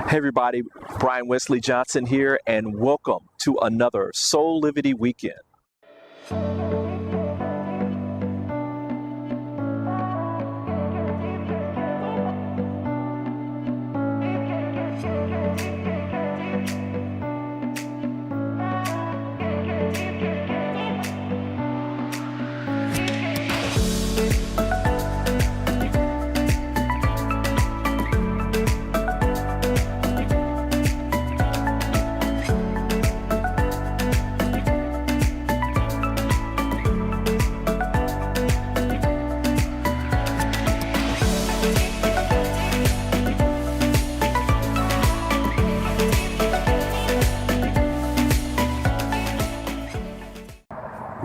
Hey everybody, Brian Westley Johnson here, and welcome to another Soulivity Weekend.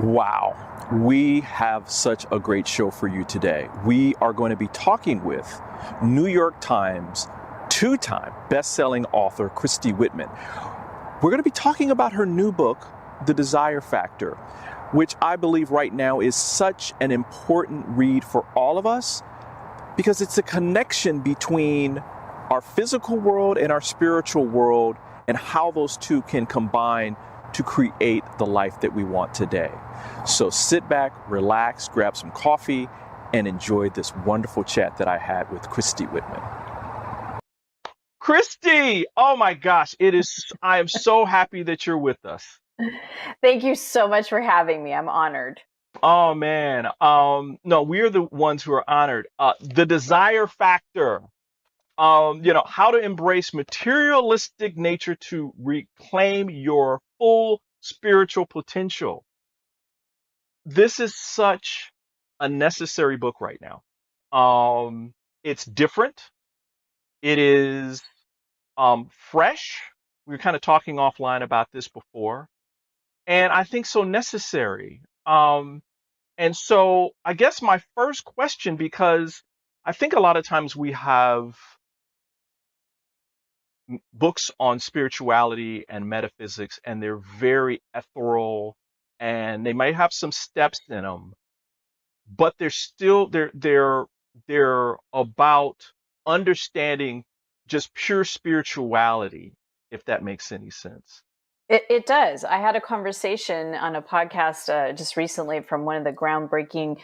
Wow, we have such a great show for you today. We are going to be talking with New York Times two-time best-selling author Christy Whitman. We're going to be talking about her new book, The Desire Factor, which I believe right now is such an important read for all of us because it's a connection between our physical world and our spiritual world and how those two can combine to create the life that we want today. So sit back, relax, grab some coffee, and enjoy this wonderful chat that I had with Christy Whitman. Christy, oh my gosh, I am so happy that you're with us. Thank you so much for having me. I'm honored. Oh man, no, we're the ones who are honored. The Desire Factor. How to embrace materialistic nature to reclaim your full spiritual potential. This is such a necessary book right now. It's different. It is fresh. We were kind of talking offline about this before, and I think so necessary. And so I guess my first question, because I think a lot of times we have books on spirituality and metaphysics, and they're very ethereal, and they might have some steps in them, but they're about understanding just pure spirituality, if that makes any sense. It does. I had a conversation on a podcast just recently from one of the groundbreaking,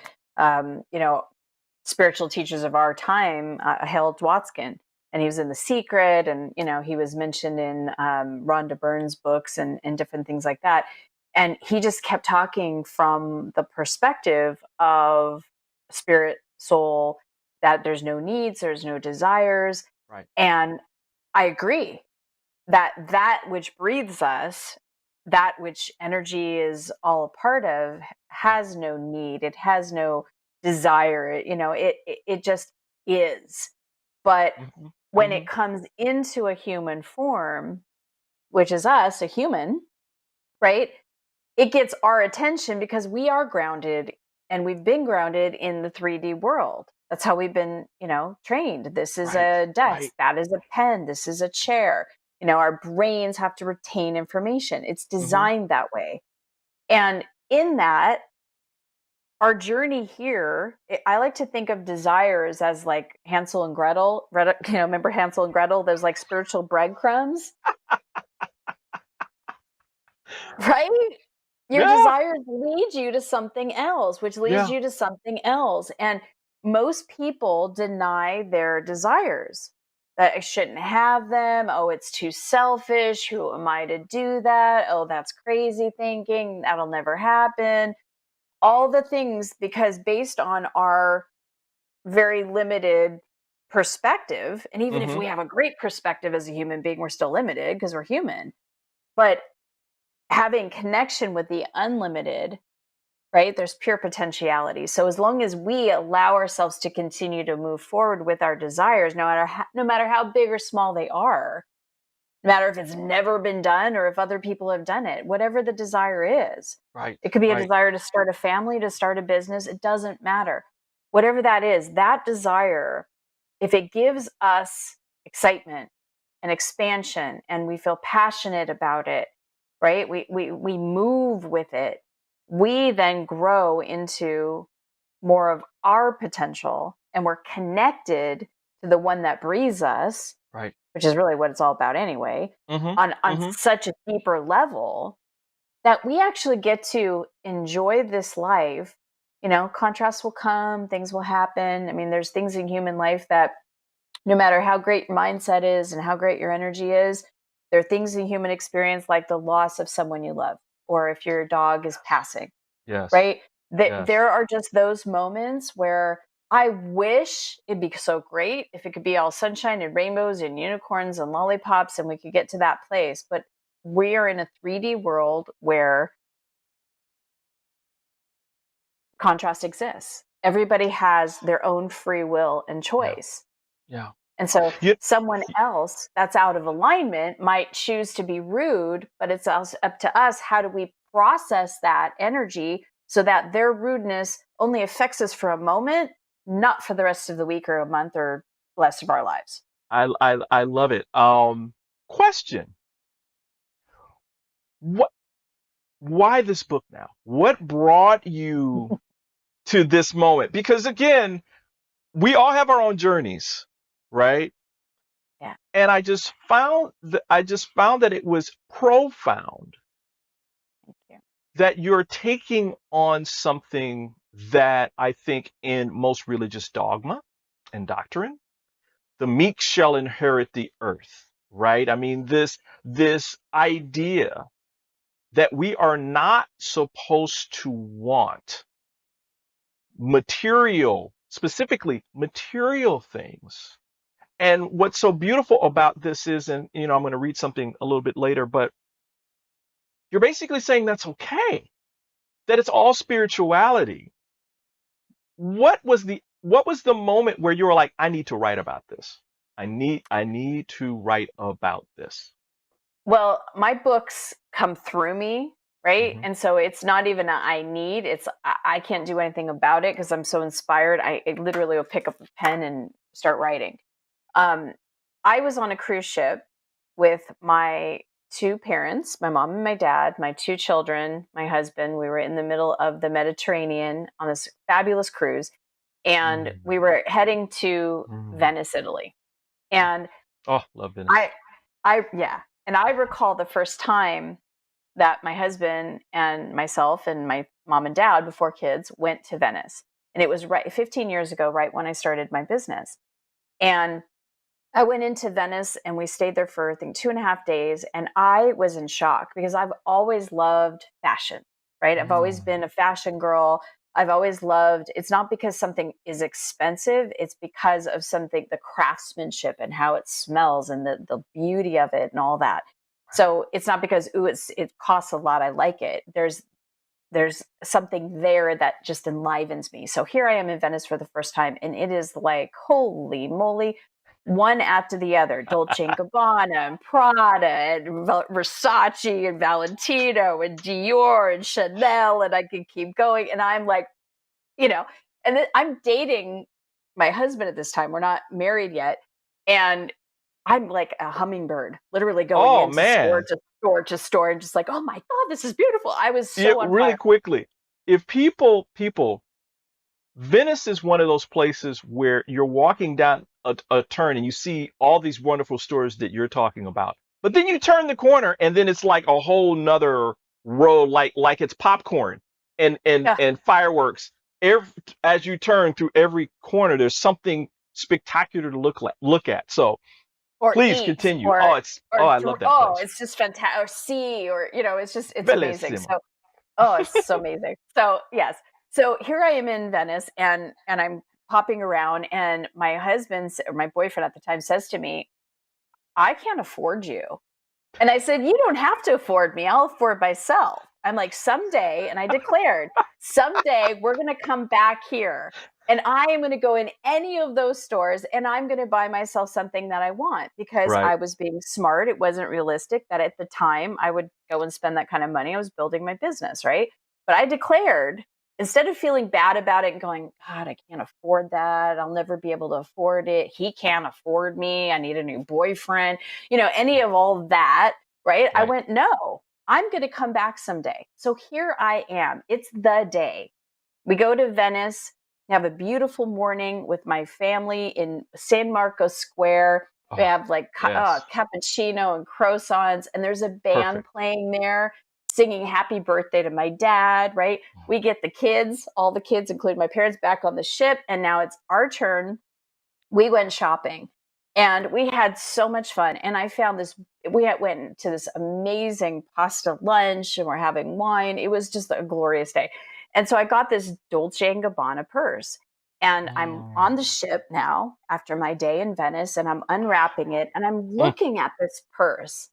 spiritual teachers of our time, Harold Watson. And he was in The Secret, and he was mentioned in Rhonda Byrne's books and different things like that. And he just kept talking from the perspective of spirit, soul, that there's no needs, there's no desires. Right. And I agree that which breathes us, that which energy is all a part of, has no need. It has no desire. It just is. But when it comes into a human form, which is us, a human, right? It gets our attention because we are grounded, and we've been grounded in the 3D world. That's how we've been, trained. This is a desk. That is a pen. This is a chair. Our brains have to retain information. It's designed that way. And in that, our journey here, I like to think of desires as like Hansel and Gretel. Remember Hansel and Gretel? Those like spiritual breadcrumbs, right? Your desires lead you to something else, which leads you to something else. And most people deny their desires. That I shouldn't have them. Oh, it's too selfish. Who am I to do that? Oh, that's crazy thinking. That'll never happen. All the things, because based on our very limited perspective, and even if we have a great perspective as a human being, we're still limited because we're human. But having connection with the unlimited, right? There's pure potentiality. So as long as we allow ourselves to continue to move forward with our desires, no matter how big or small they are, no matter if it's never been done or if other people have done it, whatever the desire is. Right. It could be a desire to start a family, to start a business. It doesn't matter. Whatever that is, that desire, if it gives us excitement and expansion and we feel passionate about it, right? We move with it. We then grow into more of our potential, and we're connected to the one that breathes us. Right. which is really what it's all about anyway, on Mm-hmm. such a deeper level, that we actually get to enjoy this life. Contrasts will come, things will happen. I mean, there's things in human life that no matter how great your mindset is and how great your energy is, there are things in human experience like the loss of someone you love, or if your dog is passing, Yes. right? Yes. There are just those moments where I wish it'd be so great if it could be all sunshine and rainbows and unicorns and lollipops and we could get to that place. But we are in a 3D world where contrast exists. Everybody has their own free will and Yeah. choice. Yeah. And so You, someone else that's out of alignment might choose to be rude, but it's also up to us. How do we process that energy so that their rudeness only affects us for a moment, not for the rest of the week or a month or the rest of our lives? I love it. Question. What why this book now? What brought you to this moment? Because again, we all have our own journeys, right? Yeah. And I just found that it was profound Thank you. that you're taking on something that I think in most religious dogma and doctrine, the meek shall inherit the earth, right? I mean, this idea that we are not supposed to want material, specifically material things. And what's so beautiful about this is, and I'm going to read something a little bit later, but you're basically saying that's okay, that it's all spirituality. What was the moment where you were like, I need to write about this? I need to write about this. Well, my books come through me, right? Hmm. And so it's not even a I need, it's I can't do anything about it because I'm so inspired. I literally will pick up a pen and start writing. Um, I was on a cruise ship with my two parents, my mom and my dad, my two children, my husband. We were in the middle of the Mediterranean on this fabulous cruise, and Mm, we were heading to mm. Venice, Italy. And Oh, love Venice. I, yeah, and I recall the first time that my husband and myself and my mom and dad, before kids, went to Venice, and it was right 15 years ago, right when I started my business. And I went into Venice and we stayed there for, I think, 2.5 days. And I was in shock because I've always loved fashion, right? I've always Mm, been a fashion girl. I've always loved, it's not because something is expensive, it's because of something, the craftsmanship and how it smells and the beauty of it and all that. So it's not because, ooh, it costs a lot, I like it. There's something there that just enlivens me. So here I am in Venice for the first time, and it is like, holy moly, one after the other. Dolce and Gabbana and Prada and Versace and Valentino and Dior and Chanel, and I can keep going. And I'm like, you know, and then I'm dating my husband at this time. We're not married yet. And I'm like a hummingbird, literally going oh into store man. to store to store and just like, oh my God, this is beautiful. I was Yeah, so on really fire. quickly. If people, Venice is one of those places where you're walking down a turn and you see all these wonderful stores that you're talking about. But then you turn the corner and then it's like a whole nother road, like it's popcorn and Yeah. and fireworks. Every, as you turn through every corner, there's something spectacular to look at. So Or please eat continue. Oh, I love that oh, place. it's just fantastic. Or see, or it's amazing. Bellissimo. So oh, it's so amazing. So yes. So here I am in Venice and I'm popping around and my husband or my boyfriend at the time says to me, I can't afford you. And I said, you don't have to afford me. I'll afford myself. I'm like, someday, and I declared, someday we're going to come back here and I am going to go in any of those stores and I'm going to buy myself something that I want because Right. I was being smart. It wasn't realistic that at the time I would go and spend that kind of money. I was building my business, right? But I declared, instead of feeling bad about it and going, God, I can't afford that. I'll never be able to afford it. He can't afford me. I need a new boyfriend, any of all that, right? I Right. went, no, I'm going to come back someday. So here I am. It's the day. We go to Venice, have a beautiful morning with my family in San Marco Square. We Oh, have like yes. cappuccino and croissants, and there's a band Perfect. playing there singing happy birthday to my dad, right? We get the kids, all the kids, including my parents, back on the ship, and now it's our turn. We went shopping and we had so much fun. And I found this, went to this amazing pasta lunch and we're having wine. It was just a glorious day. And so I got this Dolce and Gabbana purse. And I'm on the Mm. ship now after my day in Venice and I'm unwrapping it and I'm Mm. looking at this purse.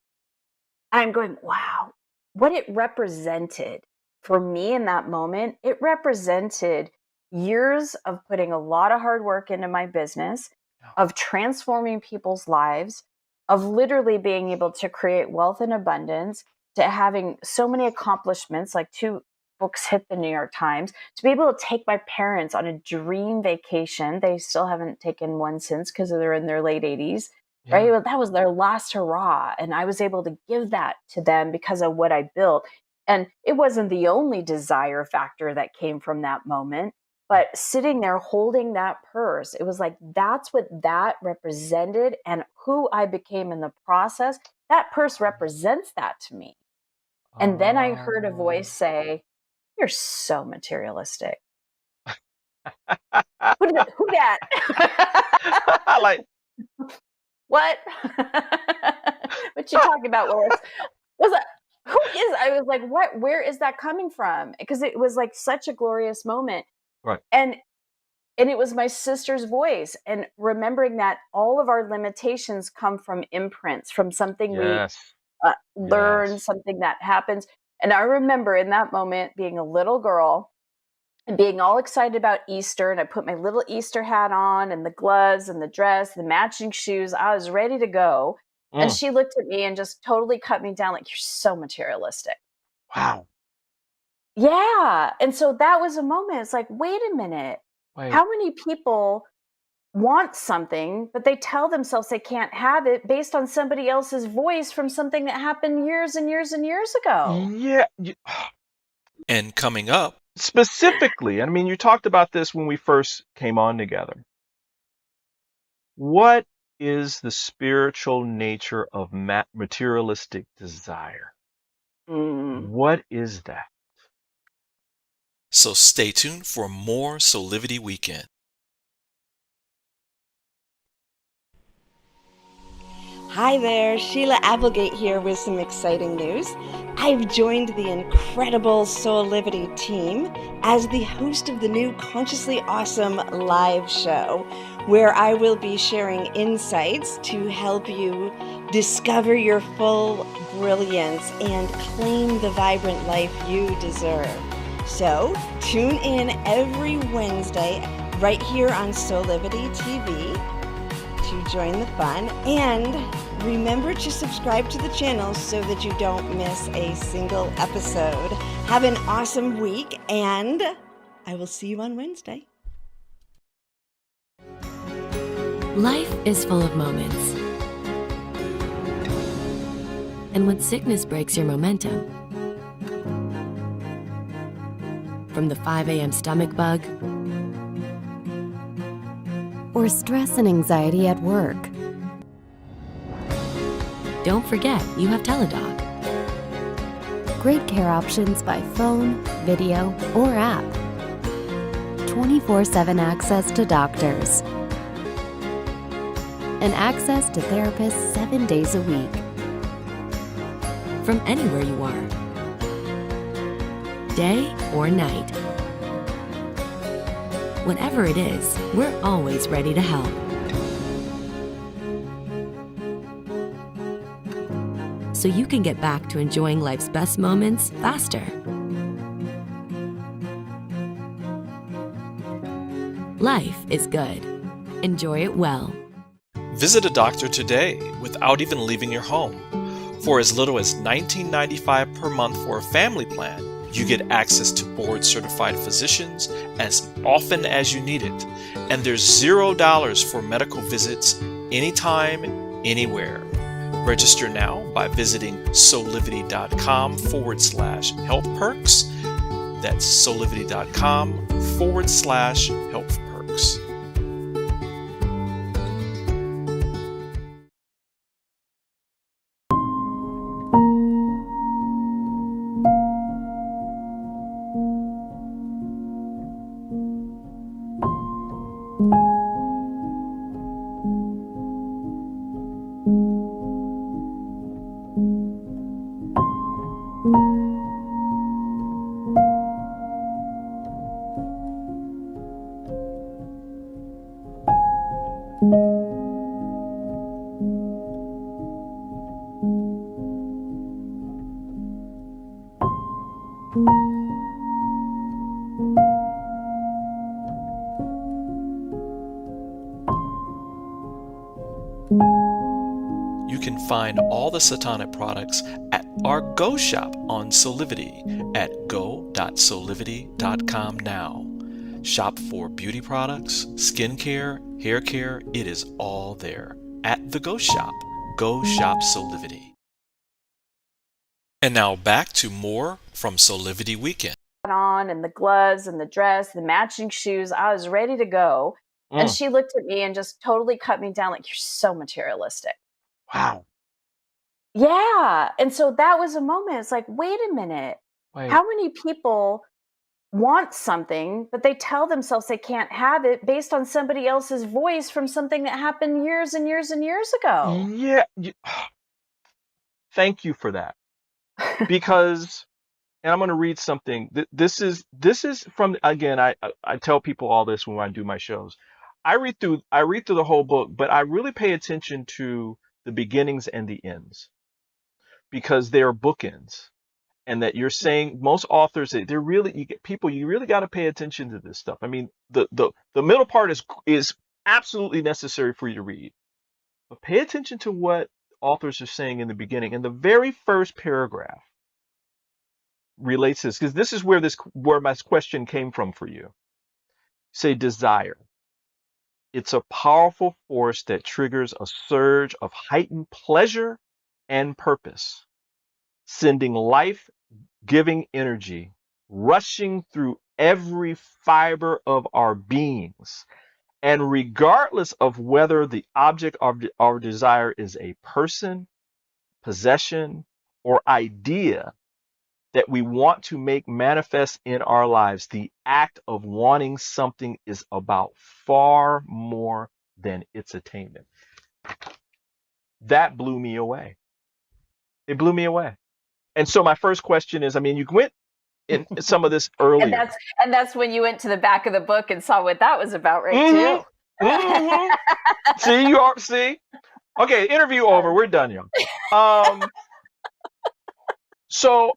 And I'm going, wow, what it represented for me in that moment, it represented years of putting a lot of hard work into my business, Yeah. of transforming people's lives, of literally being able to create wealth and abundance, to having so many accomplishments, like 2 books hit the New York Times, to be able to take my parents on a dream vacation. They still haven't taken one since because they're in their late 80s, right? Yeah. Well, that was their last hurrah. And I was able to give that to them because of what I built. And it wasn't the only desire factor that came from that moment, but sitting there holding that purse, it was like, that's what that represented and who I became in the process. That purse represents that to me. And then I heard a Oh. voice say, "You're so materialistic." Who dat? Like, What? What you talking about, Lois? Was that who is I was like, "What? Where is that coming from?" Because it was, like, such a glorious moment, right. and it was my sister's voice, and remembering that all of our limitations come from imprints, from something we, Yes. learn, Yes. something that happens, and I remember in that moment being a little girl and being all excited about Easter, and I put my little Easter hat on and the gloves and the dress, the matching shoes. I was ready to go. And Mm. she looked at me and just totally cut me down like, "You're so materialistic." Wow. Yeah. And so that was a moment. It's like, wait a minute. Wait. How many people want something, but they tell themselves they can't have it based on somebody else's voice from something that happened years and years and years ago? Yeah. And coming up, Specifically, I mean, you talked about this when we first came on together. What is the spiritual nature of materialistic desire? Mm. What is that? so stay tuned for more Soulivity Weekend. Hi there, Sheila Applegate here with some exciting news. I've joined the incredible Soulivity team as the host of the new Consciously Awesome live show, where I will be sharing insights to help you discover your full brilliance and claim the vibrant life you deserve. So tune in every Wednesday right here on Soulivity TV to join the fun, and remember to subscribe to the channel so that you don't miss a single episode. Have an awesome week, and I will see you on Wednesday. Life is full of moments. And when sickness breaks your momentum, from the 5 a.m. stomach bug, or stress and anxiety at work, don't forget you have Teladoc. Great care options by phone, video, or app. 24/7 access to doctors. And access to therapists 7 days a week. From anywhere you are. Day or night. Whatever it is, we're always ready to help. So you can get back to enjoying life's best moments faster. Life is good. Enjoy it well. Visit a doctor today without even leaving your home. For as little as $19.95 per month for a family plan, you get access to board-certified physicians as often as you need it. And there's $0 for medical visits anytime, anywhere. Register now by visiting soulivity.com/health perks. That's soulivity.com/health perks. You can find all the Satonic products at our Go shop on Soulivity at go.soulivity.com now. Shop for beauty products, skincare, hair care. It is all there at the Go shop. Go shop Soulivity. And now back to more from Soulivity Weekend. On and the gloves and the dress, the matching shoes. I was ready to go. And she looked at me and just totally cut me down like, you're so materialistic. Wow. Yeah. And so that was a moment. It's like, wait a minute. Wait. How many people want something, but they tell themselves they can't have it based on somebody else's voice from something that happened years and years and years ago? Yeah. Thank you for that. Because, and I'm going to read something. This is from, again, I tell people all this when I do my shows. I read through the whole book, but I really pay attention to the beginnings and the ends, because they are bookends. And that you're saying, most authors, they're really, you really got to pay attention to this stuff. I mean, the middle part is absolutely necessary for you to read, but pay attention to what authors are saying in the beginning. And the very first paragraph relates to this, because this is where my question came from for you. Say, desire. It's a powerful force that triggers a surge of heightened pleasure and purpose, sending life-giving energy rushing through every fiber of our beings. And regardless of whether the object of our desire is a person, possession, or idea that we want to make manifest in our lives, the act of wanting something is about far more than its attainment. That blew me away. It blew me away. And so my first question is, I mean, you went in some of this earlier. And that's when you went to the back of the book and saw what that was about, right? Too. See? Okay, interview over. We're done, y'all. So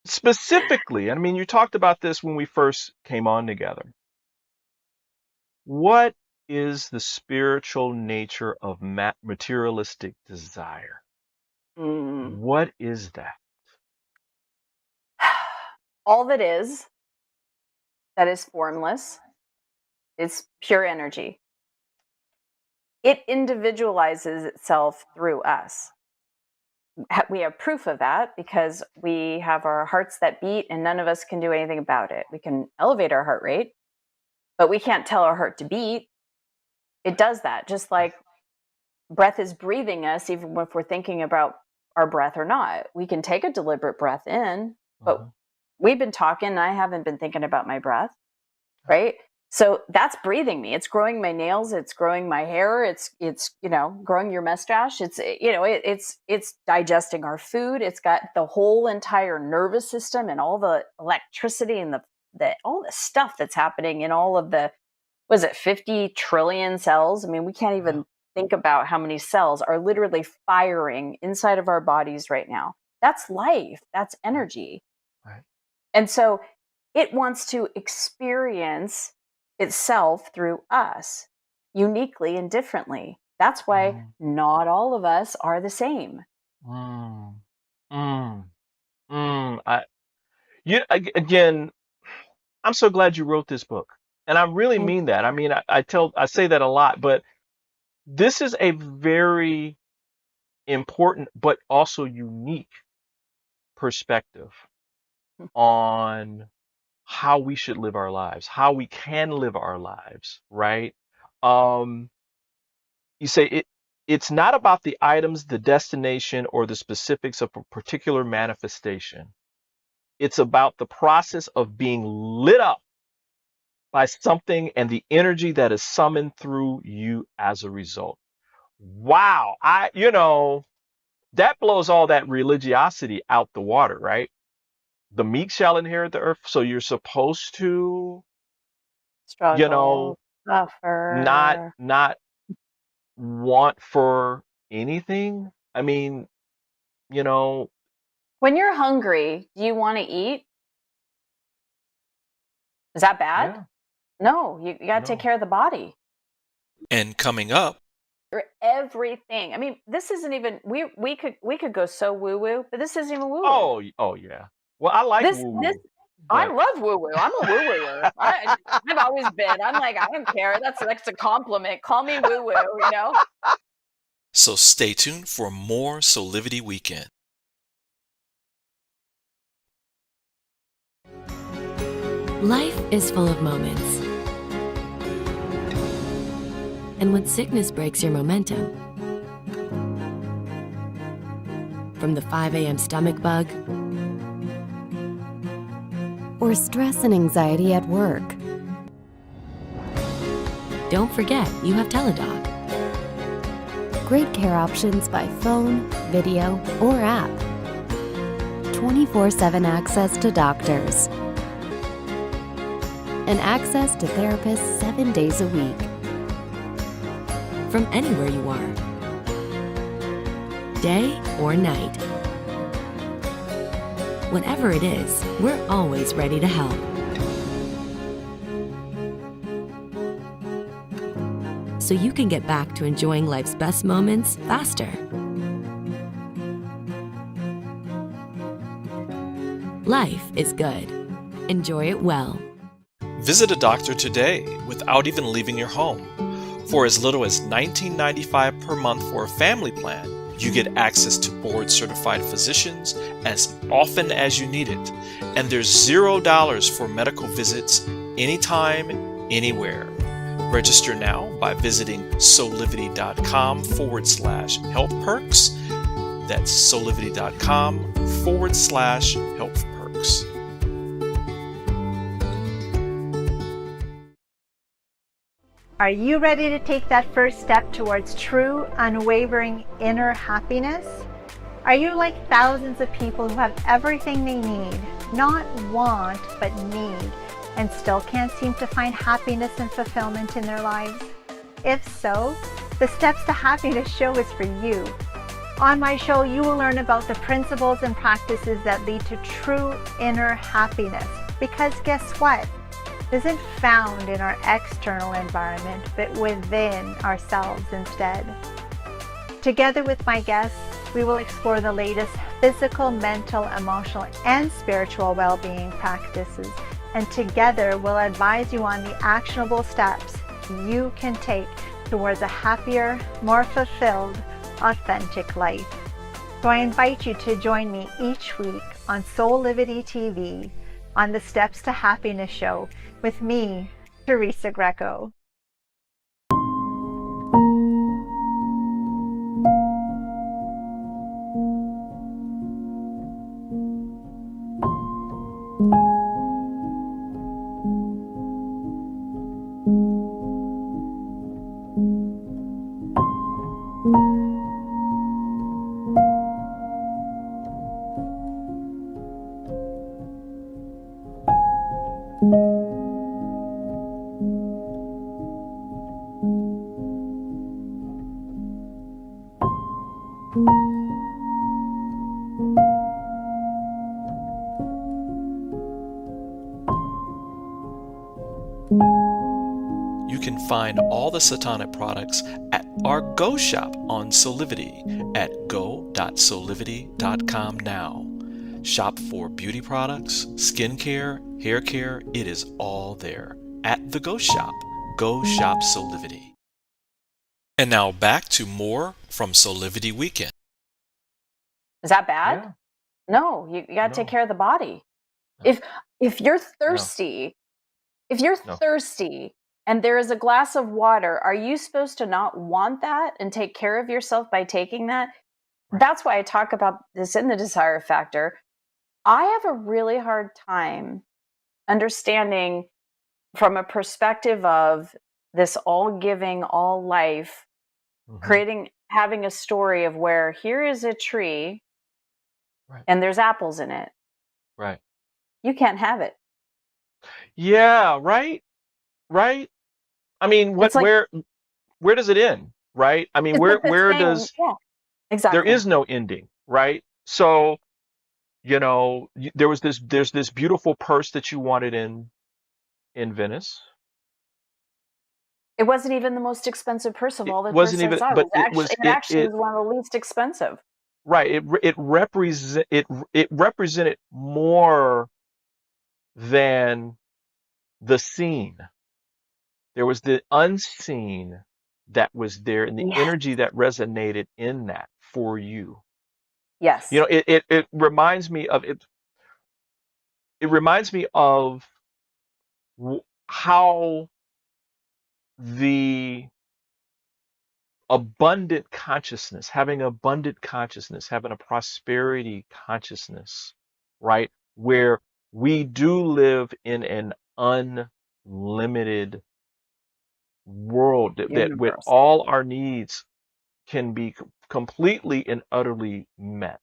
specifically, I mean, you talked about this when we first came on together. What is the spiritual nature of materialistic desire? What is that? All that is formless, is pure energy. It individualizes itself through us. We have proof of that because we have our hearts that beat and none of us can do anything about it. We can elevate our heart rate, but we can't tell our heart to beat. It does that, just like breath is breathing us, even if we're thinking about our breath or not. We can take a deliberate breath in, but we've been talking, I haven't been thinking about my breath, right? So that's breathing me. It's growing my nails. It's growing my hair. It's growing your mustache. It's digesting our food. It's got the whole entire nervous system and all the electricity and all the stuff that's happening in all of the, 50 trillion cells? I mean, we can't even think about how many cells are literally firing inside of our bodies right now. That's life. That's energy. Right. And so it wants to experience itself through us uniquely and differently. That's why not all of us are the same. Again, I'm so glad you wrote this book. And I really mean that. I mean, I say that a lot, but this is a very important but also unique perspective on how we should live our lives, how we can live our lives, right? You say it's not about the items, the destination, or the specifics of a particular manifestation. It's about the process of being lit up by something and the energy that is summoned through you as a result. Wow. That blows all that religiosity out the water, right? The meek shall inherit the earth. So you're supposed to, struggle, suffer, not want for anything. I mean, you know, When you're hungry, do you want to eat? Is that bad? yeah, No, you got to take no. care of the body. And coming up, Or everything. I mean, this isn't even we could go so woo woo, but this isn't even woo woo. Oh yeah. Well, I like This woo this woo, I but love woo woo. I'm a woo wooer. I've always been. I'm like, I don't care. That's a compliment. Call me woo woo. You know. so stay tuned for more Soulivity Weekend. Life is full of moments. And when sickness breaks your momentum, from the 5 a.m. stomach bug, or stress and anxiety at work, don't forget you have Teladoc. Great care options by phone, video, or app. 24/7 access to doctors. And access to therapists 7 days a week. From anywhere you are. Day or night. Whatever it is, we're always ready to help. So you can get back to enjoying life's best moments faster. Life is good. Enjoy it well. Visit a doctor today without even leaving your home. For as little as $19.95 per month for a family plan, you get access to board-certified physicians as often as you need it. And there's $0 for medical visits anytime, anywhere. Register now by visiting soulivity.com/health perks. That's soulivity.com/health perks. Are you ready to take that first step towards true, unwavering inner happiness? Are you like thousands of people who have everything they need, not want, but need, and still can't seem to find happiness and fulfillment in their lives? If so, the Steps to Happiness show is for you. On my show, you will learn about the principles and practices that lead to true inner happiness. Because guess what? It isn't found in our external environment, but within ourselves instead. Together with my guests, we will explore the latest physical, mental, emotional, and spiritual well-being practices, and together we'll advise you on the actionable steps you can take towards a happier, more fulfilled, authentic life. So I invite you to join me each week on Soulivity TV on the Steps to Happiness show with me, Teresa Greco. You can find all the Satanic products at our Go shop on Soulivity at go.soulivity.com now. Shop for beauty products, skincare, hair care. It is all there at the Go shop. Go shop Soulivity. And now back to more from Soulivity Weekend. Is that bad? Yeah. No, you got to take No. care of the body. No. If you're thirsty, No. and there is a glass of water, are you supposed to not want that and take care of yourself by taking that? Right. That's why I talk about this in the desire factor. I have a really hard time understanding from a perspective of this all giving, all life, having a story of where here is a tree Right. and there's apples in it. Right. You can't have it. Yeah, right? Right? I mean, It's like- where does it end? right? I mean, It's like the where saying, does yeah, there exactly. is no ending, right? So, there's this beautiful purse that you wanted in Venice. It wasn't even the most expensive purse of It all the wasn't purses I even, saw. but It actually was one of the least expensive. right. It represented more than the seen. There was the unseen that was there, and the Yes. energy that resonated in that for you. Yes. It reminds me of it. It reminds me of how the abundant consciousness, having abundant consciousness, having a prosperity consciousness, right? Where we do live in an unlimited world that with Universe. all our needs can be completely and utterly met,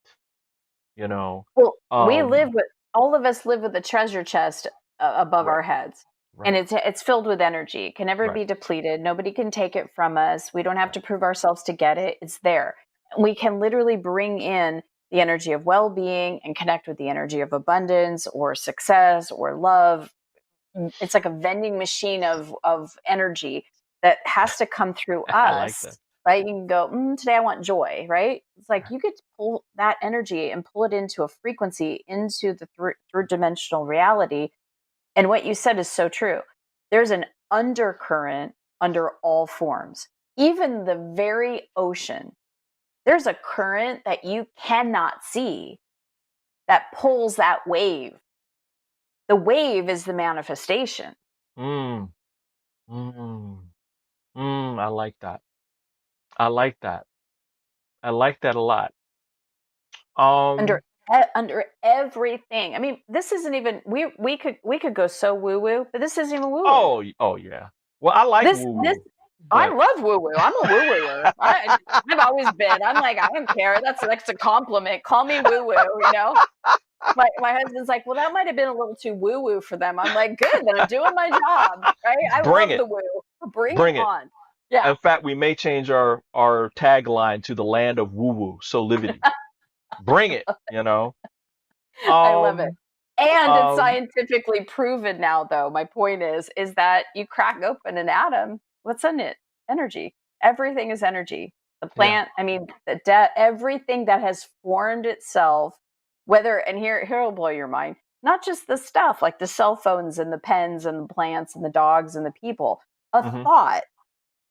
you know. Well, Um, all of us live with a treasure chest above right, our heads. And right, it's filled with energy. It can never right, be depleted. Nobody can take it from us. We don't have right. to prove ourselves to get it. It's there. We can literally bring in the energy of well-being and connect with the energy of abundance or success or love. It's like a vending machine of energy that has to come through I like us, that. right? You can go, today I want joy, right? It's like Right. you get to pull that energy and pull it into a frequency, into the third dimensional reality. And what you said is so true. There's an undercurrent under all forms. Even the very ocean, there's a current that you cannot see that pulls that wave. The wave is the manifestation. Mm, mm, I like that. I like that. I like that a lot. under Um, under everything. I mean, this isn't even we could go so woo woo, but this isn't even woo woo. oh yeah. Well, I like This woo this woo, I but love woo woo. I'm a woo wooer. I've always been. I'm like I don't care. That's a compliment. Call me woo woo. My husband's like, well, that might have been a little too woo woo for them. I'm like, good. Then I'm doing my job, right? I bring love it, the woo. Bring it bring it. on. Yeah, In fact, we may change our tagline to the land of woo woo, Soulivity. Bring it, you know. I love it. Um, And it's um, scientifically proven now, though. My point is that you crack open an atom, what's in it? Energy. Everything is energy. The yeah. plant, I mean, everything that has formed itself, and here will blow your mind, not just the stuff like the cell phones and the pens and the plants and the dogs and the people. A Hmm. thought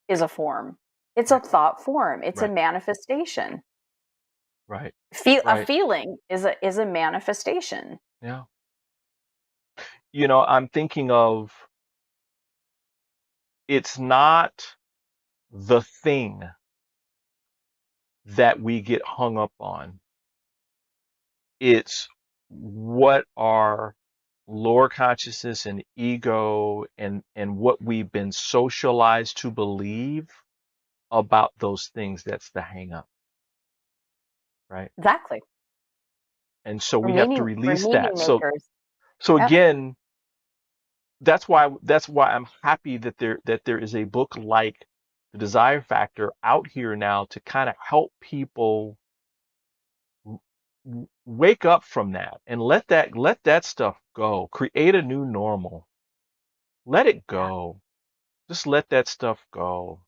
is a form. It's a Right, thought form. It's a right, manifestation. right, A right. feeling is a manifestation. Yeah. I'm thinking of it's not the thing that we get hung up on. It's what our lower consciousness and ego and what we've been socialized to believe about those things that's the hang up, right? Exactly. And so We're we have to we're release meaning that. So makers. so Yep. again, that's why I'm happy that there is a book like The Desire Factor out here now to kind of help people wake up from that and let that stuff go. Create a new normal. Let it Yeah. go. Just let that stuff go,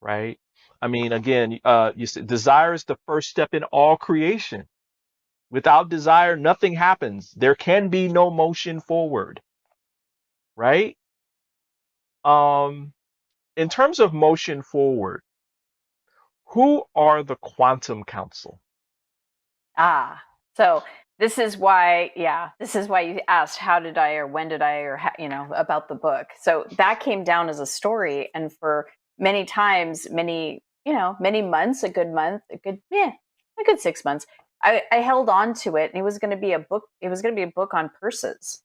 right? I mean, again, you said desire is the first step in all creation. Without desire, nothing happens. There can be no motion forward, right? Um, in terms of motion forward, who are the Quantum Council? Ah. So this is why you asked how did I or when did I or about the book. So that came down as a story, and for many times, many months, a good month, a good 6 months. I held on to it, and it was going to be a book. It was going to be a book on purses.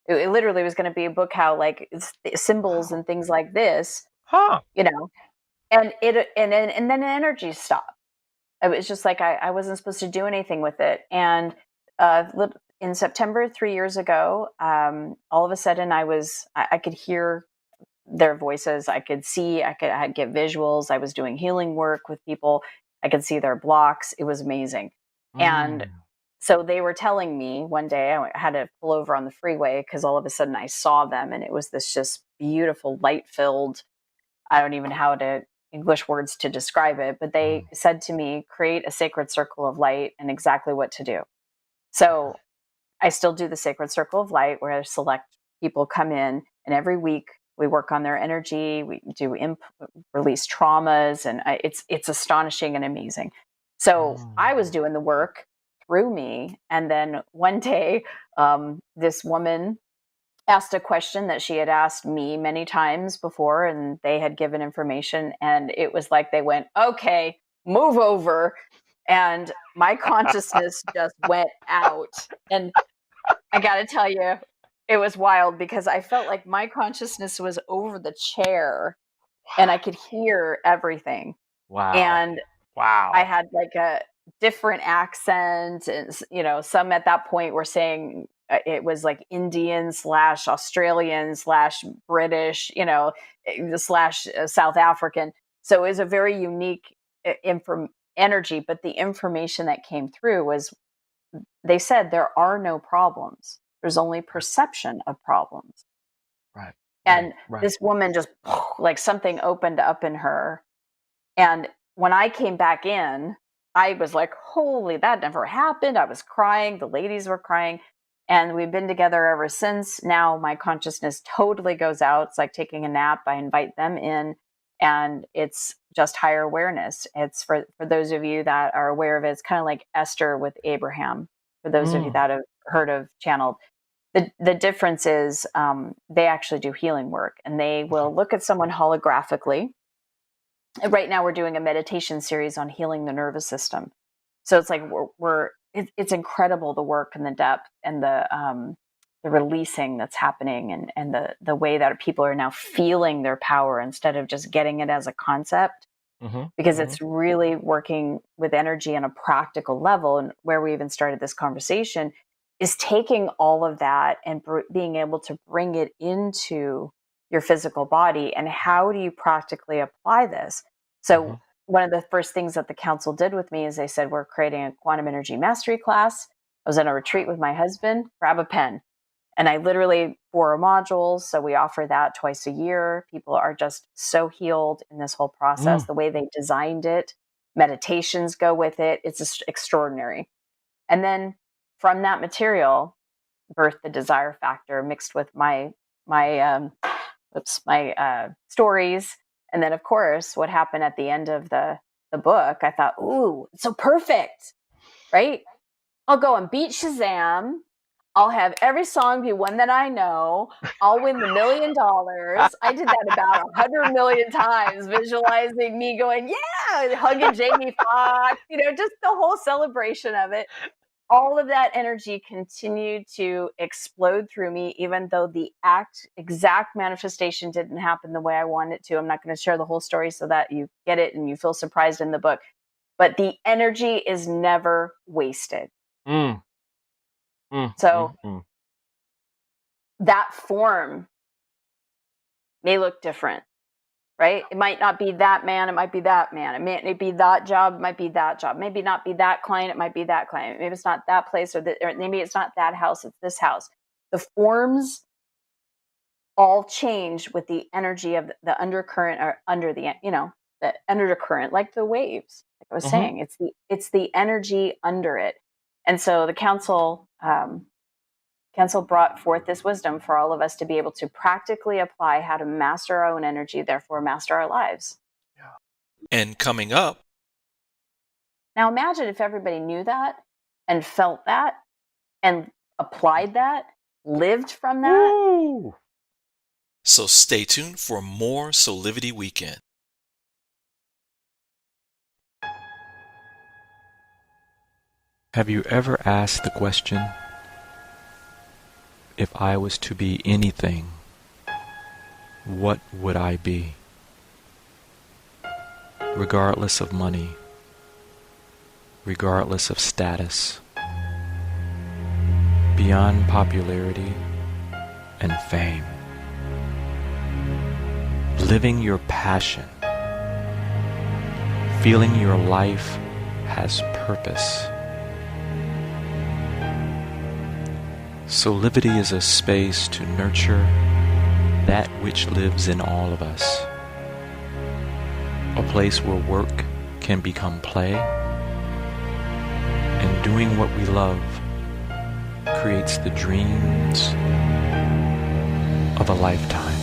It literally was going to be a book how like symbols Wow. and things like this, Huh. you know, and then energy stopped. It was just like I wasn't supposed to do anything with it. And in September 3 years ago, all of a sudden I could hear their voices. I could see, I could get visuals. I was doing healing work with people. I could see their blocks. It was amazing. And so they were telling me one day, I had to pull over on the freeway because all of a sudden I saw them, and it was this just beautiful light filled, I don't even know how to English words to describe it, but they said to me, create a sacred circle of light, and exactly what to do. So I still do the sacred circle of light where I select people come in, and every week we work on their energy. We do release traumas, and it's astonishing and amazing. So I was doing the work through me. And then one day, this woman asked a question that she had asked me many times before, and they had given information, and it was like they went, okay, move over. And my consciousness just went out. And I got to tell you, it was wild because I felt like my consciousness was over the chair and I could hear everything. Wow. And I had like a different accent, and some at that point were saying it was like Indian / Australian / British, / South African. So it was a very unique energy, but the information that came through was, they said there are no problems. There's only perception of problems. Right. And this woman just, like, something opened up in her. And when I came back in, I was like, holy, that never happened. I was crying. The ladies were crying. And we've been together ever since. Now my consciousness totally goes out. It's like taking a nap. I invite them in, and it's just higher awareness. It's for those of you that are aware of it, it's kind of like Esther with Abraham. For those of you that have heard of Channeled, the difference is they actually do healing work, and they will look at someone holographically. Right now we're doing a meditation series on healing the nervous system. So it's like it's incredible, the work and the depth and the releasing that's happening, and the way that people are now feeling their power instead of just getting it as a concept, because it's really working with energy on a practical level. And where we even started this conversation is taking all of that and being able to bring it into your physical body. And how do you practically apply this? So one of the first things that the council did with me is they said, we're creating a quantum energy mastery class. I was in a retreat with my husband. Grab a pen. And I literally 4 modules. So we offer that twice a year. People are just so healed in this whole process. The way they designed it, meditations go with it. It's just extraordinary. And then from that material, birth the desire factor mixed with my stories. And then, of course, what happened at the end of the book, I thought, ooh, it's so perfect, right? I'll go and beat Shazam. I'll have every song be one that I know. I'll win the $1 million. I did that about 100 million times, visualizing me going, yeah, hugging Jamie Foxx, just the whole celebration of it. All of that energy continued to explode through me, even though the exact manifestation didn't happen the way I wanted it to. I'm not going to share the whole story so that you get it and you feel surprised in the book. But the energy is never wasted. That form may look different, right? It might not be that man. It might be that man. It may be that job. It might be that job. Maybe not be that client. It might be that client. Maybe it's not that place, or maybe it's not that house. It's this house. The forms all change with the energy of the undercurrent, or under the undercurrent, like the waves. Like I was saying, it's the energy under it. And so the council brought forth this wisdom for all of us to be able to practically apply how to master our own energy, therefore master our lives. And coming up. Now imagine if everybody knew that and felt that and applied that, lived from that. Woo! So stay tuned for more Soulivity Weekend. Have you ever asked the question, if I was to be anything, what would I be? Regardless of money, regardless of status, beyond popularity and fame. living your passion, feeling your life has purpose. Soulivity is a space to nurture that which lives in all of us. A place where work can become play, and doing what we love creates the dreams of a lifetime.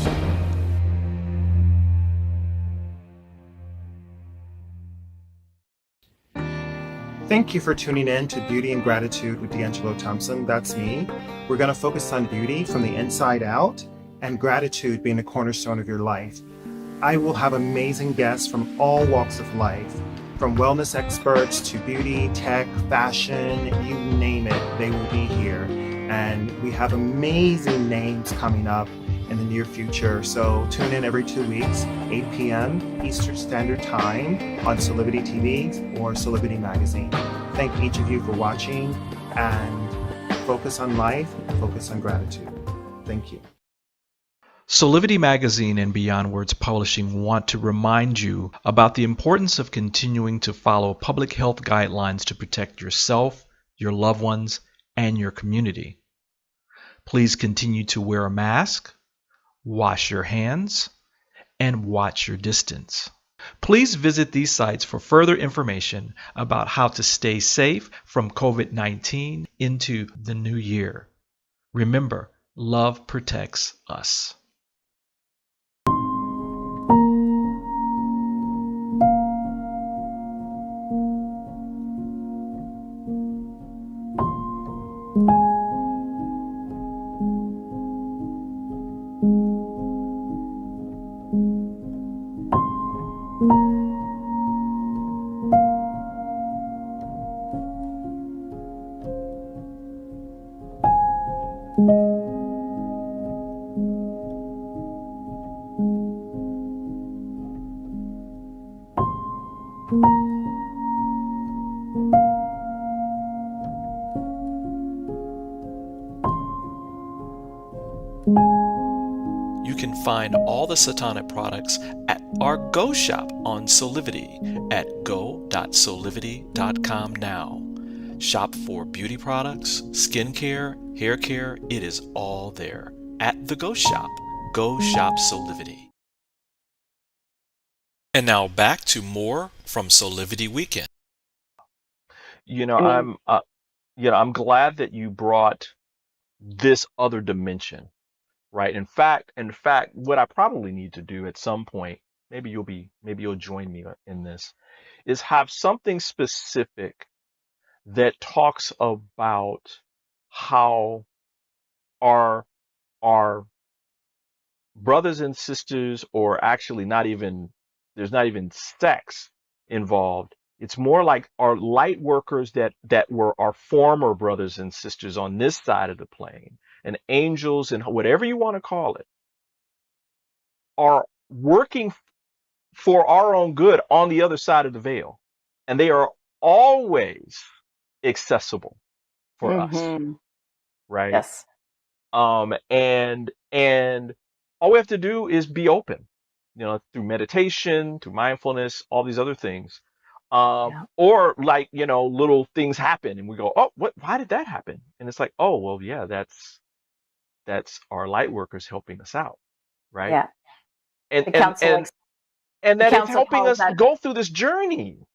Thank you for tuning in to Beauty and Gratitude with D'Angelo Thompson. That's me. We're going to focus on beauty from the inside out and gratitude being the cornerstone of your life. I will have amazing guests from all walks of life, from wellness experts to beauty, tech, fashion, you name it, they will be here. And we have amazing names coming up in the near future. So tune in every 2 weeks, 8 p.m. Eastern Standard Time on Soulivity TV or Soulivity Magazine. Thank each of you for watching, and focus on life, focus on gratitude. Thank you. Soulivity Magazine and Beyond Words Publishing want to remind you about the importance of continuing to follow public health guidelines to protect yourself, your loved ones, and your community. Please continue to wear a mask, wash your hands, and watch your distance. Please visit these sites for further information about how to stay safe from COVID-19 into the new year. Remember, love protects us. You can find all the Satonic products at our Go shop on Soulivity at go.soulivity.com now. Shop for beauty products, skincare, hair care. It is all there at the Go shop. Go shop Soulivity. And now back to more from Soulivity Weekend. I'm glad that you brought this other dimension, right? In fact, what I probably need to do at some point, maybe you'll join me in this, is have something specific that talks about how our brothers and sisters, or actually there's not even sex involved. It's more like our light workers that were our former brothers and sisters on this side of the plane, and angels and whatever you want to call it, are working for our own good on the other side of the veil. And they are always accessible for us, right? Yes. And all we have to do is be open, through meditation, through mindfulness, all these other things. Or little things happen and we go, oh, why did that happen? And it's like, oh, well, yeah, that's our light workers helping us out. Right. Yeah. And the council that it's helping us go through this journey.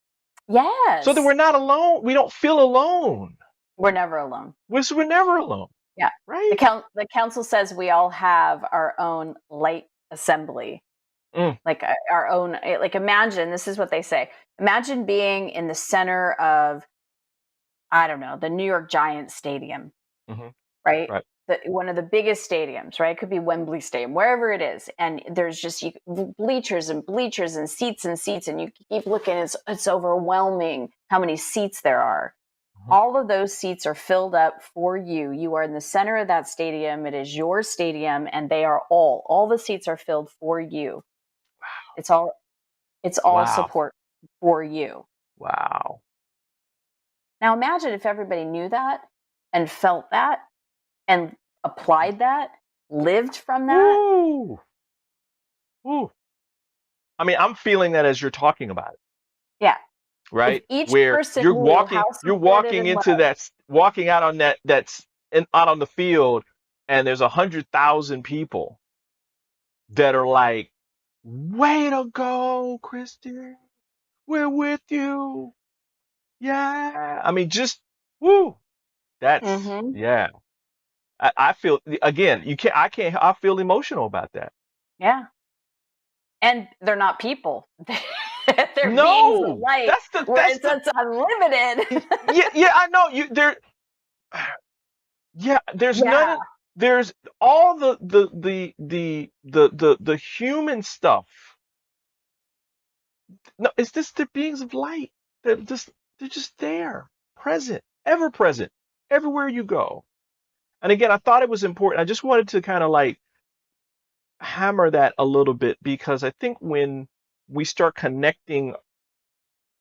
Yes. So that we're not alone. We don't feel alone. We're never alone. We're never alone. Yeah. Right. The council says we all have our own light assembly. Like our own, like imagine, this is what they say. Imagine being in the center of, I don't know, the New York Giants Stadium, right? One of the biggest stadiums, right? It could be Wembley Stadium, wherever it is. And there's just bleachers and seats, and you keep looking, it's overwhelming how many seats there are. All of those seats are filled up for you. You are in the center of that stadium. It is your stadium, and they are all the seats are filled for you. Wow. It's all support for you. Wow. Now imagine if everybody knew that and felt that and applied that, lived from that. Ooh. I mean, I'm feeling that as you're talking about it, Yeah. If right? each Where person knew how you're supported walking and into loved. walking out on out on the field, and there's 100,000 people that are like, way to go, Christy. We're with you. Yeah. I mean, just woo. That's Hmm. yeah. I feel again, I feel emotional about that. Yeah. And they're not people. They're beings of No, light where that's it's, it's unlimited. yeah, I know you there. Yeah, there's none Yeah. of there's all the human stuff. No, it's just the beings of light. They're just there, present, ever present, everywhere you go. And again, I thought it was important. I just wanted to kind of like hammer that a little bit because I think when we start connecting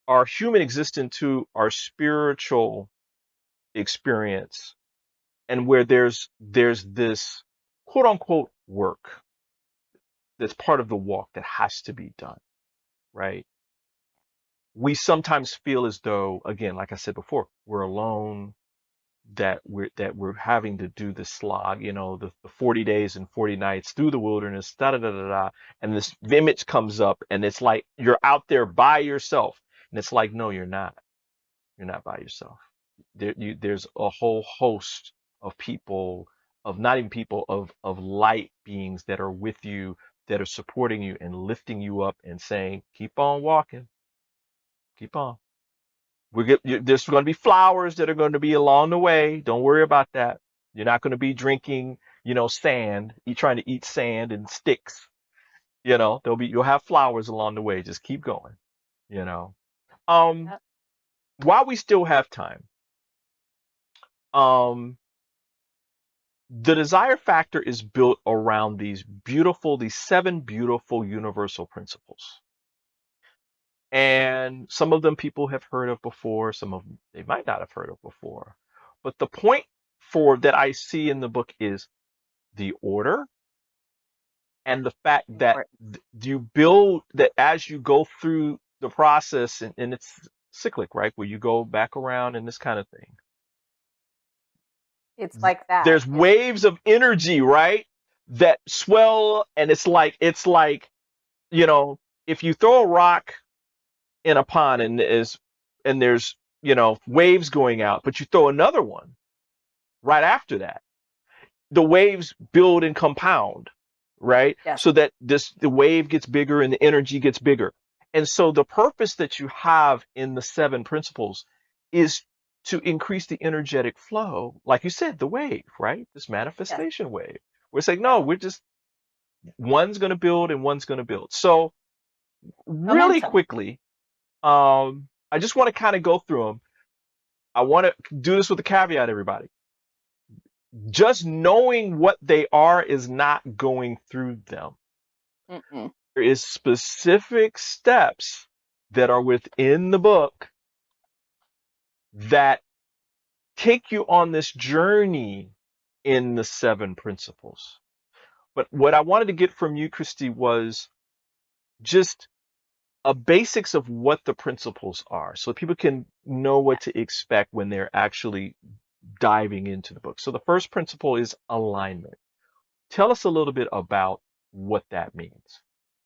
our human existence to our spiritual experience and where there's this quote unquote work that's part of the walk that has to be done, right? We sometimes feel as though, again, like I said before, we're alone, that we're having to do this slog, the 40 days and 40 nights through the wilderness, da da da da da, and this image comes up, and it's like you're out there by yourself, and it's like, no, you're not. You're not by yourself. There's a whole host of people, of not even people, of light beings that are with you, that are supporting you and lifting you up and saying, keep on walking, keep on. There's going to be flowers that are going to be along the way. Don't worry about that. You're not going to be drinking, sand. You're trying to eat sand and sticks. You'll have flowers along the way. Just keep going. You know. Um, Yep. while we still have time, um, the desire factor is built around these 7 beautiful universal principles. And some of them people have heard of before, some of them they might not have heard of before. But the point for that I see in the book is the order and the fact that Important. you build that as you go through the process, and it's cyclic, right? Where you go back around and this kind of thing. It's like that. There's waves of energy, right? That swell, and it's like, if you throw a rock in a pond and there's waves going out, but you throw another one right after that, the waves build and compound, right? Yes. So that the wave gets bigger and the energy gets bigger. And so the purpose that you have in the 7 principles is to increase the energetic flow, like you said, the wave, right? This manifestation wave. We're saying, no, we're just, one's going to build and one's going to build. So really Momentum. quickly, I just want to kind of go through them. I want to do this with a caveat, everybody. Just knowing what they are is not going through them. Mm-mm. There is specific steps that are within the book that take you on this journey in the 7 principles. But what I wanted to get from you, Christy, was just a basics of what the principles are so people can know what to expect when they're actually diving into the book. So the first principle is alignment. Tell us a little bit about what that means.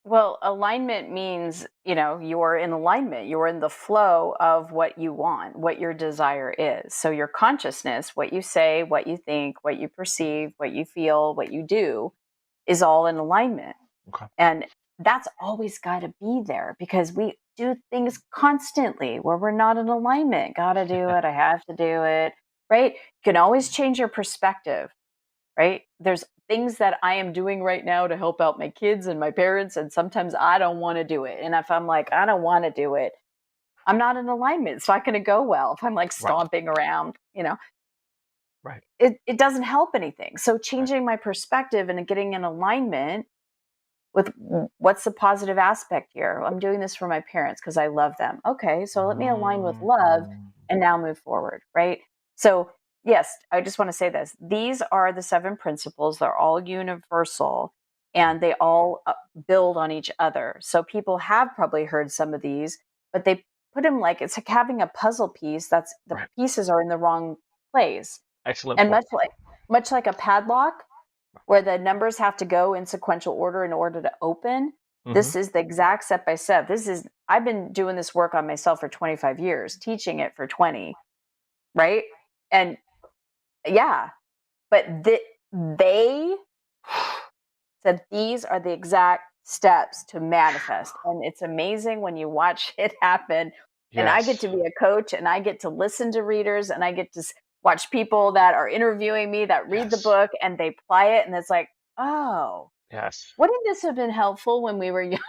Well, alignment means, you're in alignment. You're in the flow of what you want, what your desire is. So your consciousness, what you say, what you think, what you perceive, what you feel, what you do is all in alignment. Okay. And that's always got to be there because we do things constantly where we're not in alignment. Got to do it. I have to do it. Right. You can always change your perspective. Right. There's things that I am doing right now to help out my kids and my parents. And sometimes I don't want to do it. And if I'm like, I don't want to do it, I'm not in alignment. It's not going to go well. If I'm like stomping around, Right. It doesn't help anything. So changing my perspective and getting in alignment with what's the positive aspect here. I'm doing this for my parents because I love them. Okay. So let me align with love and now move forward. Right. So yes, I just want to say this. These are the 7 principles. They're all universal. and they all build on each other. So people have probably heard some of these, but they put them like it's like having a puzzle piece that's the Right. pieces are in the wrong place. Excellent And point. much like a padlock where the numbers have to go in sequential order in order to open, this is the exact step by step. I've been doing this work on myself for 25 years, teaching it for 20, right? And yeah, but they said these are the exact steps to manifest. And it's amazing when you watch it happen. And I get to be a coach, and I get to listen to readers, and I get to watch people that are interviewing me that read the book and they apply it. And it's like, oh, Yes. wouldn't this have been helpful when we were young?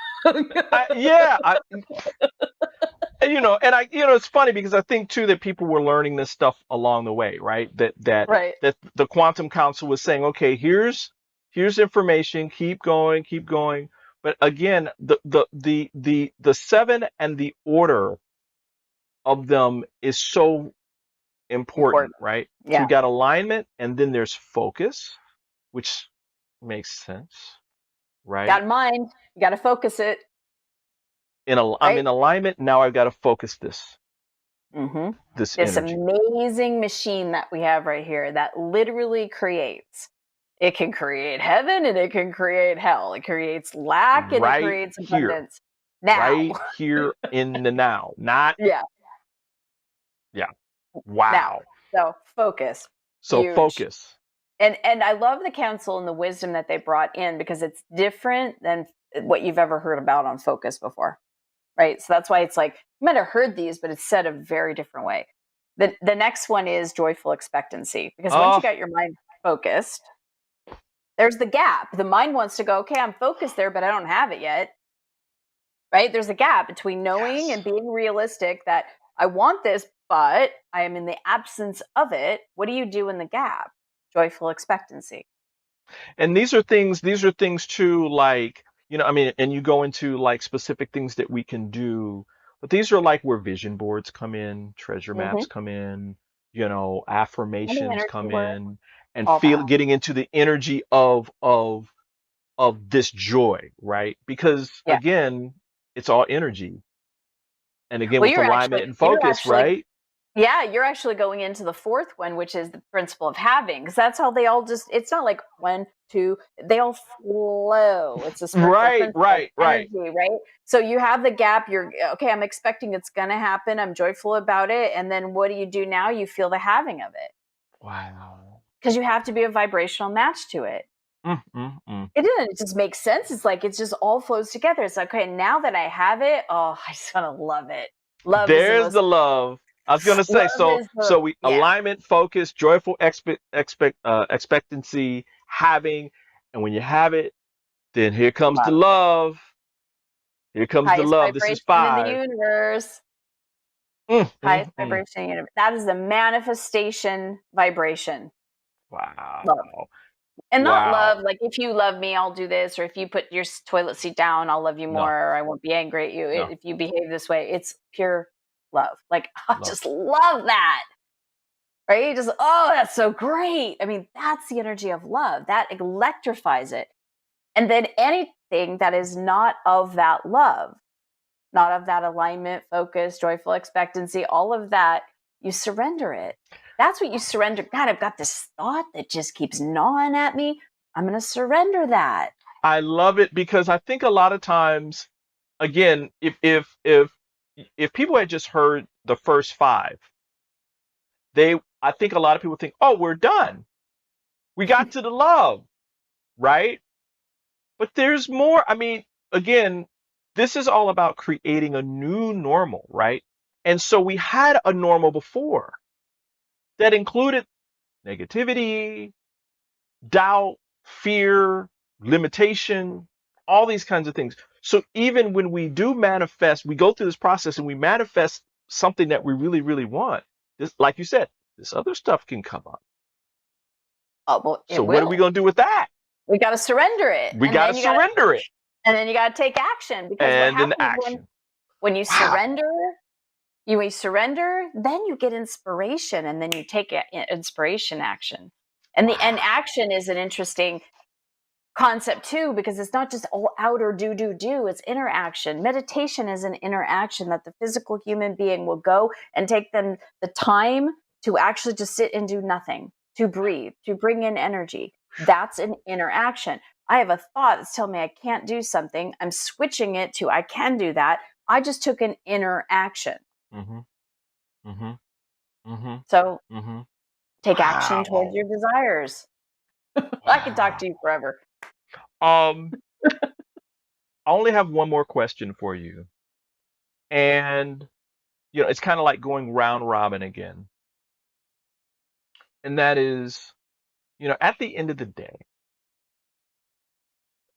It's funny because I think too that people were learning this stuff along the way, right? That Right. that the Quantum Council was saying, okay, here's information, keep going. But again, the seven and the order of them is so important, right? So Yeah. we got alignment, and then there's focus, which makes sense, right? Got in mind. You got to focus it. I'm in alignment. Now I've got to focus this. This energy. amazing machine that we have right here that literally creates. It can create heaven and it can create hell. It creates lack and it creates abundance. Now. Right here in the now. Not. Yeah. Wow. Now. So focus. So Huge. focus. And I love the counsel and the wisdom that they brought in because it's different than what you've ever heard about on focus before. Right. So that's why it's like, you might have heard these, but it's said a very different way. The next one is joyful expectancy, because once you got your mind focused, there's the gap. The mind wants to go, okay, I'm focused there, but I don't have it yet. Right. There's a gap between knowing and being realistic that I want this, but I am in the absence of it. What do you do in the gap? Joyful expectancy. And these are things too, like, and you go into like specific things that we can do, but these are like where vision boards come in, treasure maps come in, affirmations come in, and getting into the energy of this joy, right? Because again, it's all energy. And again, with alignment and focus, right? Yeah, you're actually going into the fourth one, which is the principle of having, because that's how they all it's not like 1, 2, they all flow. It's a spiritual principle, energy, right? So you have the gap, you're, okay, I'm expecting it's going to happen. I'm joyful about it. And then what do you do now? You feel the having of it. Wow. Because you have to be a vibrational match to it. It doesn't just make sense. It's like, it just all flows together. It's like, okay, now that I have it, I just want to love it. There's the love. I was going to say, so we alignment, focus, joyful expectancy, having, and when you have it, then here comes the love. Here comes the love. This is 5. In the universe. Highest vibration in the universe. That is the manifestation vibration. Wow. Love. And not love, like if you love me, I'll do this, or if you put your toilet seat down, I'll love you more, or I won't be angry at you. If you behave this way, it's pure love. Like, I just love that. Right? Just, that's so great. I mean, that's the energy of love. That electrifies it. And then anything that is not of that love, not of that alignment, focus, joyful expectancy, all of that, you surrender it. That's what you surrender. God, I've got this thought that just keeps gnawing at me. I'm going to surrender that. I love it, because I think a lot of times, again, if people had just heard the first 5, I think a lot of people think, oh, we're done. We got to the love, right? But there's more. I mean, again, this is all about creating a new normal, right? And so we had a normal before that included negativity, doubt, fear, limitation, all these kinds of things. So even when we do manifest, we go through this process and we manifest something that we really, really want. This, like you said, this other stuff can come up. So what are we going to do with that? We got to surrender it. We got to surrender it. And then you got to take action. Because what happens when you surrender, then you get inspiration, and then you take inspiration action. And the action is an interesting, concept too, because it's not just all outer do, it's interaction. Meditation is an interaction that the physical human being will go and take them the time to actually just sit and do nothing, to breathe, to bring in energy. That's an interaction. I have a thought that's telling me I can't do something. I'm switching it to I can do that. I just took an interaction. Mm-hmm. Mm-hmm. Mm-hmm. So Mm-hmm. take action towards your desires. I could talk to you forever. I only have one more question for you. And, it's kind of like going round robin again. And that is, at the end of the day,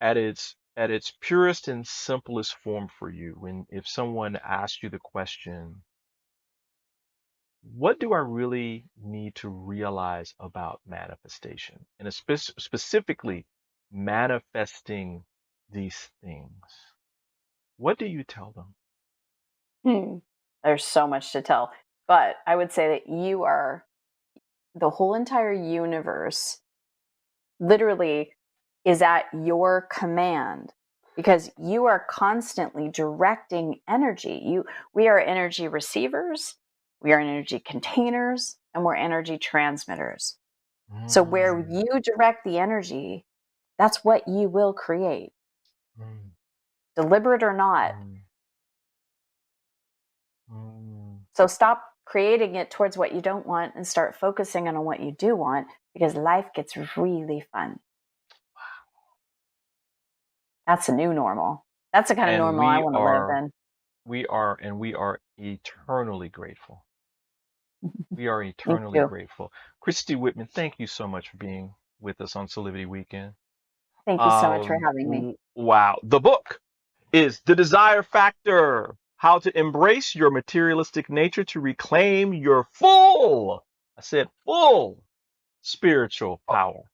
at its purest and simplest form for you, if someone asks you the question, what do I really need to realize about manifestation? And specifically manifesting these things. What do you tell them? There's so much to tell. But I would say that you are the whole entire universe literally is at your command, because you are constantly directing energy. We are energy receivers, we are energy containers, and we're energy transmitters. So where you direct the energy, that's what you will create, deliberate or not. So stop creating it towards what you don't want and start focusing on what you do want, because life gets really fun. That's a new normal. That's the kind of normal I want to live in. We are eternally grateful. We are eternally grateful. Christy Whitman, thank you so much for being with us on Soulivity Weekend. Thank you so much for having me. Wow. The book is The Desire Factor: How to Embrace Your Materialistic Nature to Reclaim Your Full, I said full, spiritual power.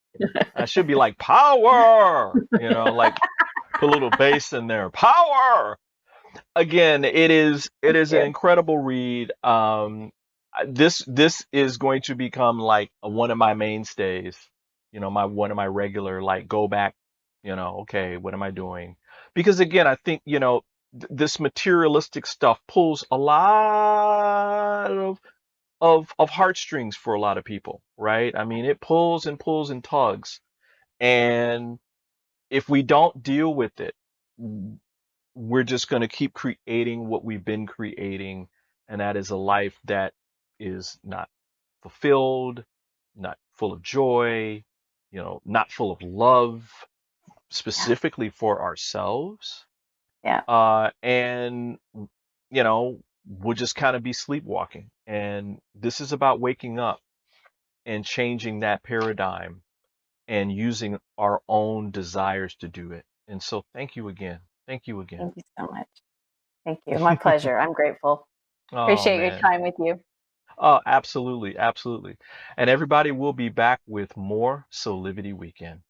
I should be like power, like put a little bass in there. Power. Again, it is an incredible read. This is going to become like one of my mainstays, one of my regular, like, go back, okay, what am I doing? Because again, I think, this materialistic stuff pulls a lot of heartstrings for a lot of people, right? I mean, it pulls and pulls and tugs. And if we don't deal with it, we're just going to keep creating what we've been creating. And that is a life that is not fulfilled, not full of joy, not full of love, specifically for ourselves. Yeah. And, we'll just kind of be sleepwalking. And this is about waking up and changing that paradigm and using our own desires to do it. And so thank you again. Thank you again. Thank you so much. Thank you. My pleasure. I'm grateful. Appreciate your time with you. Oh, absolutely. Absolutely. And everybody will be back with more Soulivity Weekend.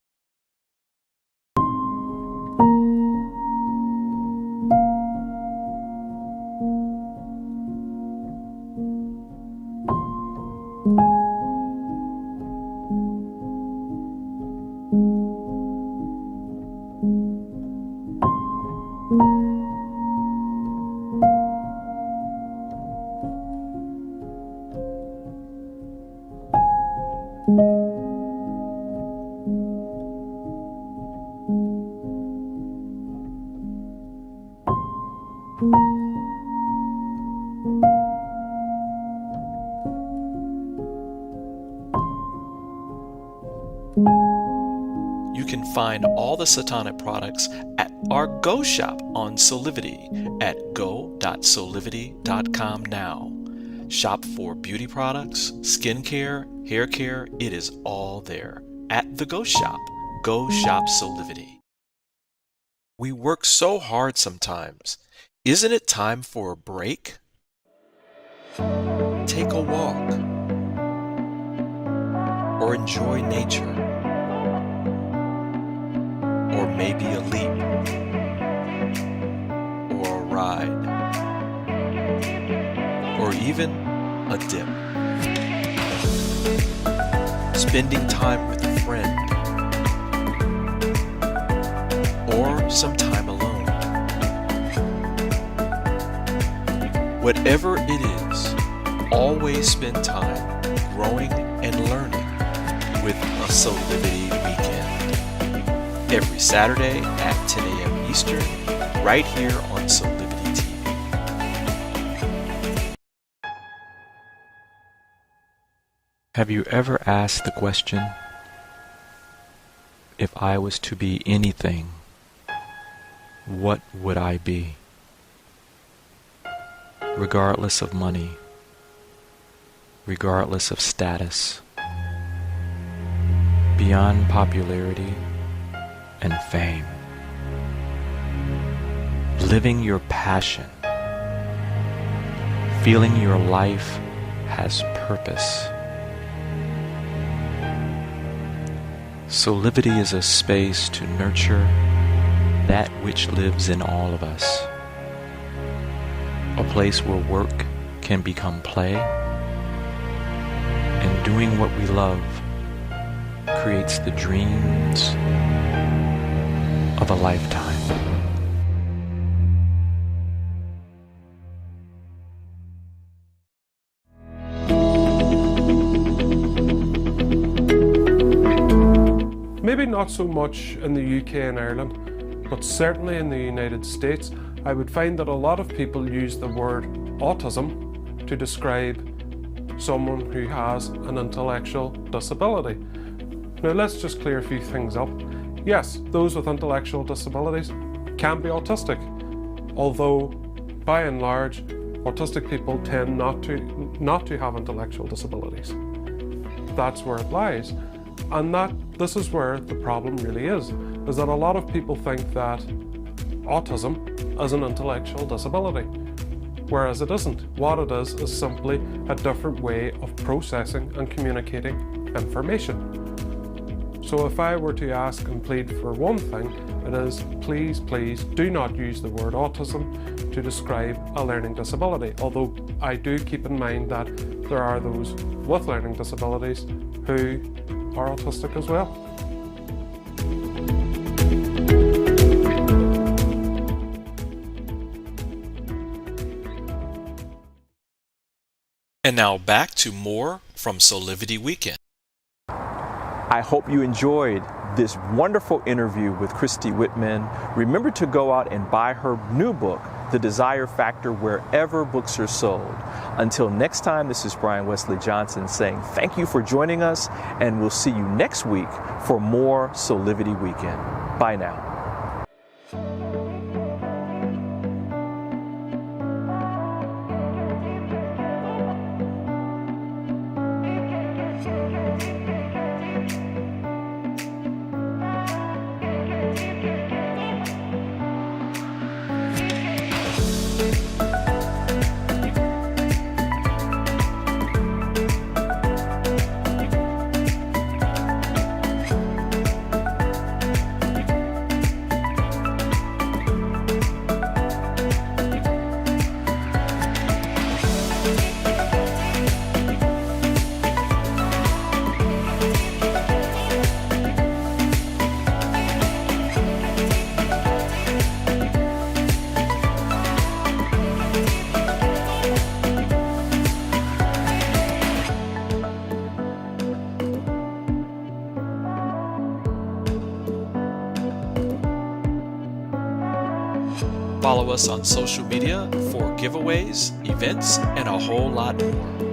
You can find all the Satanic products at our Go shop on Soulivity at go.soulivity.com now. Shop for beauty products, skincare, hair care, it is all there. At the Go shop, Go Shop Soulivity. We work so hard sometimes. Isn't it time for a break? Take a walk. Or enjoy nature. Or maybe a leap. Or a ride. Or even a dip. Spending time with a friend. some time alone. Whatever it is, always spend time growing and learning with a Soulivity Weekend. Every Saturday at 10 a.m. Eastern, right here on Soulivity TV. Have you ever asked the question, if I was to be anything, what would I be? Regardless of money, regardless of status, beyond popularity and fame, living your passion, feeling your life has purpose. Soulivity is a space to nurture that which lives in all of us. A place where work can become play, and doing what we love creates the dreams of a lifetime. Maybe not so much in the UK and Ireland, but certainly in the United States, I would find that a lot of people use the word autism to describe someone who has an intellectual disability. Now let's just clear a few things up. Yes, those with intellectual disabilities can be autistic, although by and large, autistic people tend not to have intellectual disabilities. That's where it lies. And this is where the problem really is that a lot of people think that autism is an intellectual disability, whereas it isn't. What it is simply a different way of processing and communicating information. So if I were to ask and plead for one thing, it is please, please do not use the word autism to describe a learning disability, although I do keep in mind that there are those with learning disabilities who are autistic as well. And now back to more from Soulivity Weekend. I hope you enjoyed this wonderful interview with Christy Whitman. Remember to go out and buy her new book, The Desire Factor, wherever books are sold. Until next time, this is Brian Westley Johnson saying thank you for joining us, and we'll see you next week for more Soulivity Weekend. Bye now. Follow us on social media for giveaways, events, and a whole lot more.